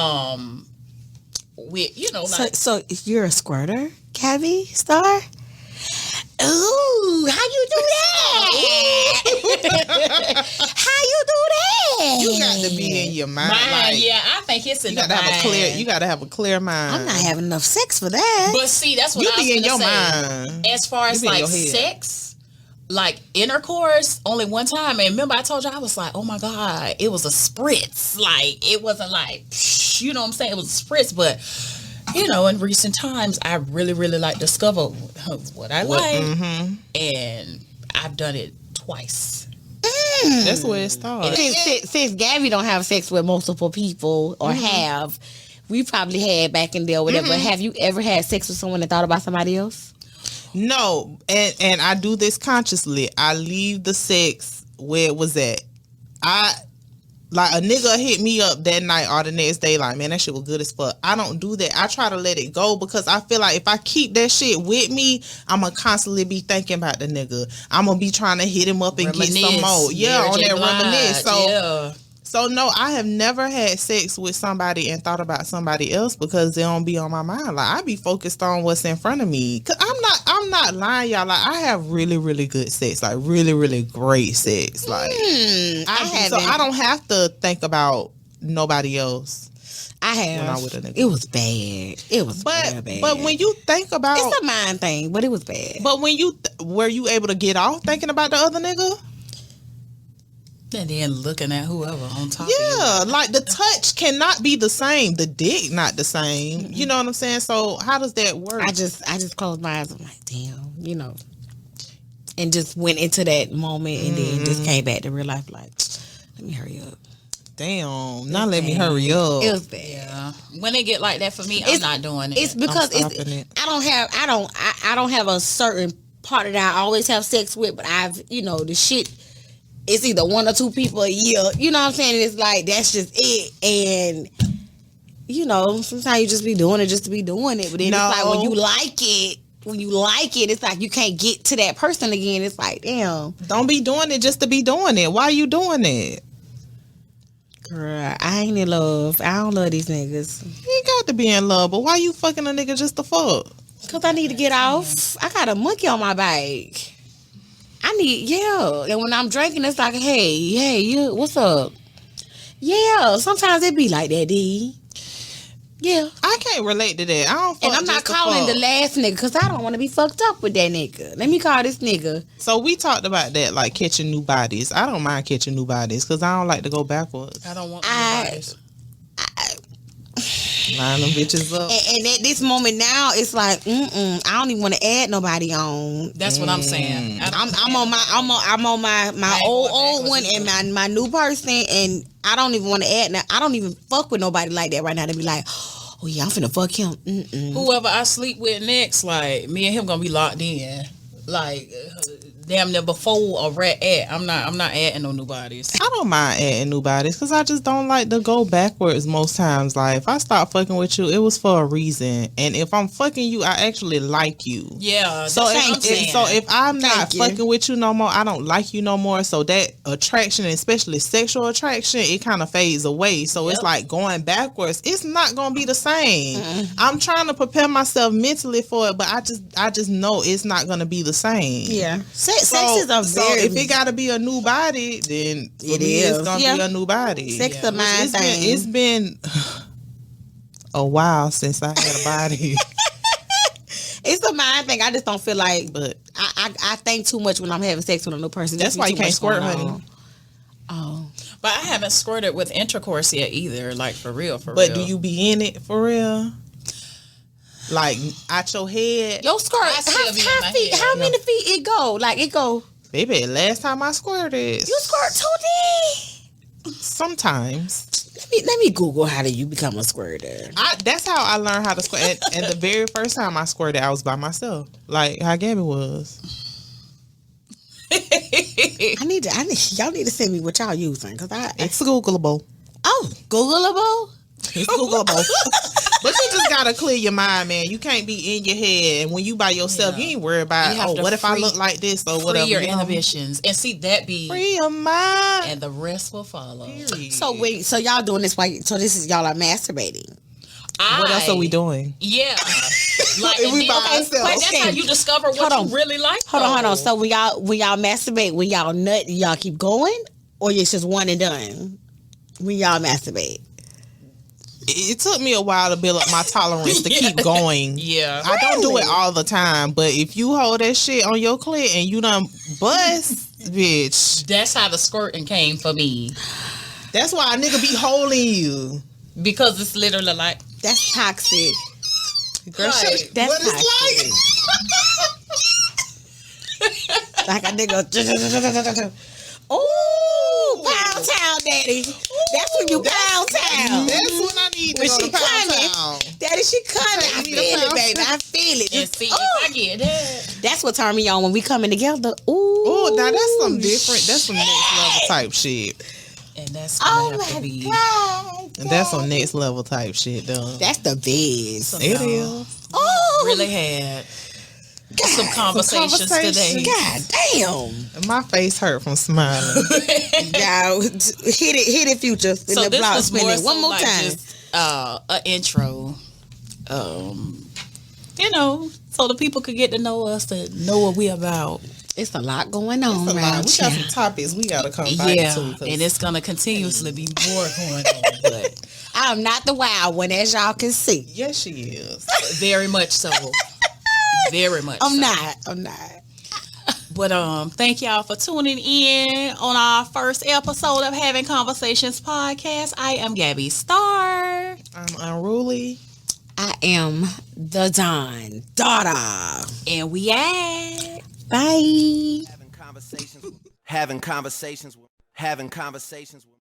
know, like So you're a squirter, Cavi Star? Ooh, how you do that? How you do that? You got to be in your mind. Like, yeah, I think it's in you the got to have mind. you got to have a clear mind. I'm not having enough sex for that. But see, that's what You I was be in gonna your say. mind. As far as You be in like your head. sex, like intercourse, only one time. And remember, I told you I was like, oh my god, it was a spritz. Like it wasn't like, you know what I'm saying? It was a spritz, but. You know, in recent times, I really, really like discover what I like, and I've done it twice. That's where it starts. Since Gabby don't have sex with multiple people or have, we probably had back in there or whatever. Have you ever had sex with someone that thought about somebody else? No, and I do this consciously. I leave the sex where it was at. Like a nigga hit me up that night or the next day, like, man, that shit was good as fuck. I don't do that. I try to let it go because I feel like if I keep that shit with me, I'm gonna constantly be thinking about the nigga. I'm gonna be trying to hit him up and get some more. Yeah, on that reminisce. So no, I have never had sex with somebody and thought about somebody else because they don't be on my mind. Like I be focused on what's in front of me. Cause I'm not lying, y'all. Like I have really, really good sex. Like really, really great sex. Like I don't have to think about nobody else. I have. When I'm with a nigga. It was bad. It was real bad. But when you think about, it's a mind thing, but it was bad. But when you were you able to get off thinking about the other nigga? And then looking at whoever on top of you. Like the touch cannot be the same. The dick not the same. You know what I'm saying? So how does that work? I just closed my eyes. I'm like, damn, you know. And just went into that moment and then just came back to real life like, let me hurry up. Damn. Now let me hurry up. It was bad. Yeah. When they get like that for me, I'm not doing it. It's because I don't have a certain partner that I always have sex with, but I've, you know, the shit. It's either one or two people a year. You know what I'm saying? It's like, that's just it. And, you know, sometimes you just be doing it just to be doing it. But then it's like, when you like it, it's like you can't get to that person again. It's like, damn. Don't be doing it just to be doing it. Why are you doing it? Girl, I ain't in love. I don't love these niggas. You ain't got to be in love, but why you fucking a nigga just to fuck? Because I need to get off. I got a monkey on my bike. And when I'm drinking, it's like, hey, you, what's up? Yeah, sometimes it be like that, D. Yeah. I can't relate to that. I don't fuck. And I'm not calling the last nigga because I don't want to be fucked up with that nigga. Let me call this nigga. So we talked about that, like catching new bodies. I don't mind catching new bodies because I don't like to go backwards. I don't want new bodies. Line them bitches up. And at this moment now, it's like, I don't even want to add nobody on. That's what I'm saying. I'm on my old one and my new person, and I don't even want to add. Now I don't even fuck with nobody like that right now. To be like, oh yeah, I'm finna fuck him. Whoever I sleep with next, like me and him gonna be locked in, like damn near before a rat at. I'm not adding no new bodies. I don't mind adding new bodies because I just don't like to go backwards most times. Like if I start fucking with you, it was for a reason, and if I'm fucking you, I actually like you. Yeah. So if I'm not fucking with you no more, I don't like you no more. So that attraction, especially sexual attraction, it kind of fades away. So it's like going backwards. It's not gonna be the same. I'm trying to prepare myself mentally for it, but I just know it's not gonna be the same. Yeah. Sex is a very... if it gotta be a new body, then it's gonna be a new body. Sex is a mind thing. It's been a while since I had a body. It's a mind thing. I just don't feel like, but I think too much when I'm having sex with a new person. That's why you can't squirt, honey. Oh. But I haven't squirted with intercourse yet either, like for real. But do you be in it for real? Like out your head? Your skirt, how many feet it go? Like it go. Baby, last time I squirted. You squirt 2D? Sometimes. Let Let me Google how do you become a squirter. That's how I learned how to squirt. And the very first time I squirted, I was by myself, like how Gabby was. Y'all need to send me what y'all using because It's Googleable. Googleable. It's Googleable. But you just gotta clear your mind, man. You can't be in your head, and when you by yourself, you ain't worried about what if I look like this or whatever. Free your inhibitions and see that be free your mind, and the rest will follow. Period. So y'all doing this this is y'all are masturbating. What else are we doing? Yeah, like If we by ourselves. But that's how you discover what you really like. Hold on. So when y'all masturbate, when y'all nut, y'all keep going, or it's just one and done? When y'all masturbate. It took me a while to build up my tolerance to keep going. Yeah. I don't do it all the time, but if you hold that shit on your clit and you done bust, bitch. That's how the squirting came for me. That's why a nigga be holding you. Because it's literally like... That's toxic. Girl, Right. That's what it's toxic. Like a nigga. Ooh, pound town, daddy. That's when you pound town. That's when I need to When go she to Pound coming, Town. daddy, she coming. I Take me feel to it, Pound baby. I feel it. And Just, see, if I get that... that's what turned me on when we coming together. Ooh. Oh, now that's some different. That's some next level type shit. And that's gonna have to be... God. And that's some next level type shit, though. That's the best. It is. Oh, Really had some conversations today. God damn. My face hurt from smiling. Y'all, hit it, Future. So the this block was spinning. One more like time. just, an intro. So the people could get to know us, to know what we about. It's a lot going on, We right? got some topics we gotta come back Yeah, to. 'Cause and it's gonna continuously be more going on, but I'm not the wild one, as y'all can see. yes, she is. very much so. Very much. I'm so. not. But thank y'all for tuning in on our first episode of Having Conversations podcast. I am Gabby Starr. I'm unruly. I am the Don daughter. And we at Bye. Having conversations with